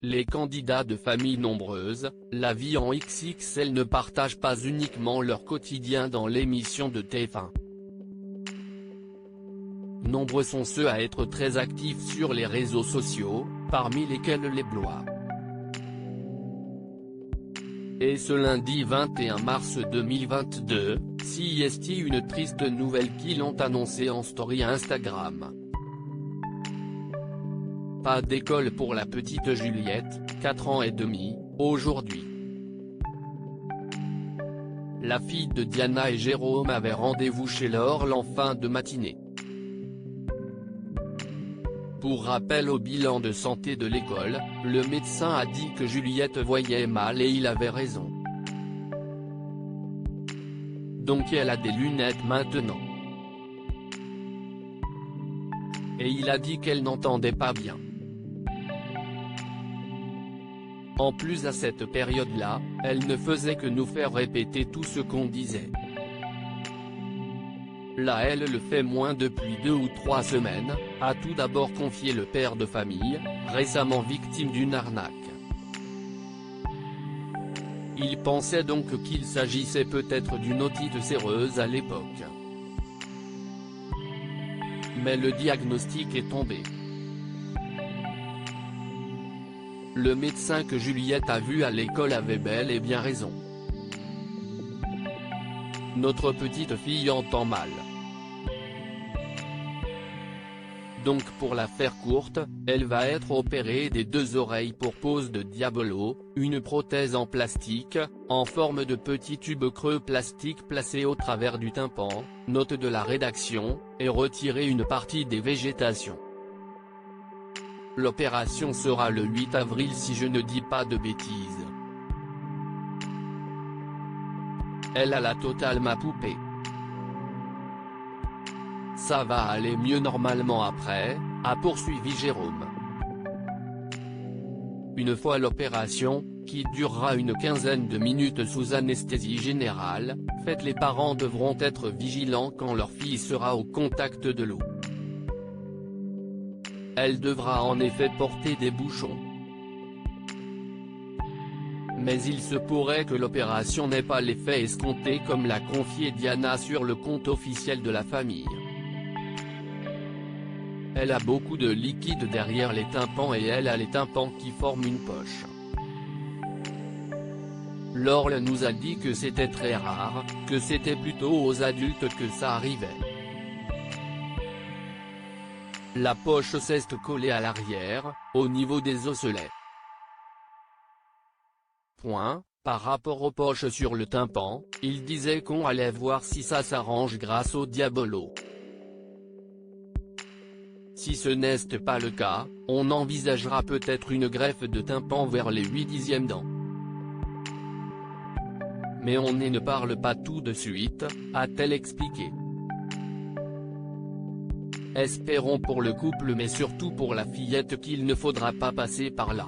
les candidats de familles nombreuses, la vie en XXL ne partagent pas uniquement leur quotidien dans l'émission de TF1. Nombreux sont ceux à être très actifs sur les réseaux sociaux, parmi lesquels les Blois. Et ce lundi 21 mars 2022, CIST une triste nouvelle qu'ils ont annoncé en story Instagram. Pas d'école pour la petite Juliette, 4 ans et demi, aujourd'hui. La fille de Diana et Jérôme avait rendez-vous chez Laure en fin de matinée. Pour rappel au bilan de santé de l'école, le médecin a dit que Juliette voyait mal et il avait raison. Donc elle a des lunettes maintenant. Et il a dit qu'elle n'entendait pas bien. En plus à cette période-là, elle ne faisait que nous faire répéter tout ce qu'on disait. Là elle le fait moins depuis 2 ou 3 semaines, a tout d'abord confié le père de famille, récemment victime d'une arnaque. Il pensait donc qu'il s'agissait peut-être d'une otite séreuse à l'époque. Mais le diagnostic est tombé. Le médecin que Juliette a vu à l'école avait bel et bien raison. Notre petite fille entend mal. Donc pour la faire courte, elle va être opérée des 2 oreilles pour pose de diabolo, une prothèse en plastique, en forme de petit tube creux plastique placé au travers du tympan, note de la rédaction, et retirer une partie des végétations. L'opération sera le 8 avril si je ne dis pas de bêtises. Elle a la totale ma poupée. Ça va aller mieux normalement après, a poursuivi Jérôme. Une fois l'opération, qui durera une quinzaine de minutes sous anesthésie générale, faite, les parents devront être vigilants quand leur fille sera au contact de l'eau. Elle devra en effet porter des bouchons. Mais il se pourrait que l'opération n'ait pas l'effet escompté comme l'a confié Diana sur le compte officiel de la famille. Elle a beaucoup de liquide derrière les tympans et elle a les tympans qui forment une poche. Laure nous a dit que c'était très rare, que c'était plutôt aux adultes que ça arrivait. La poche s'est collée à l'arrière, au niveau des osselets. Par rapport aux poches sur le tympan, il disait qu'on allait voir si ça s'arrange grâce au diabolo. Si ce n'est pas le cas, on envisagera peut-être une greffe de tympan vers les 8/10 dents. Mais on ne parle pas tout de suite, a-t-elle expliqué. Espérons pour le couple mais surtout pour la fillette qu'il ne faudra pas passer par là.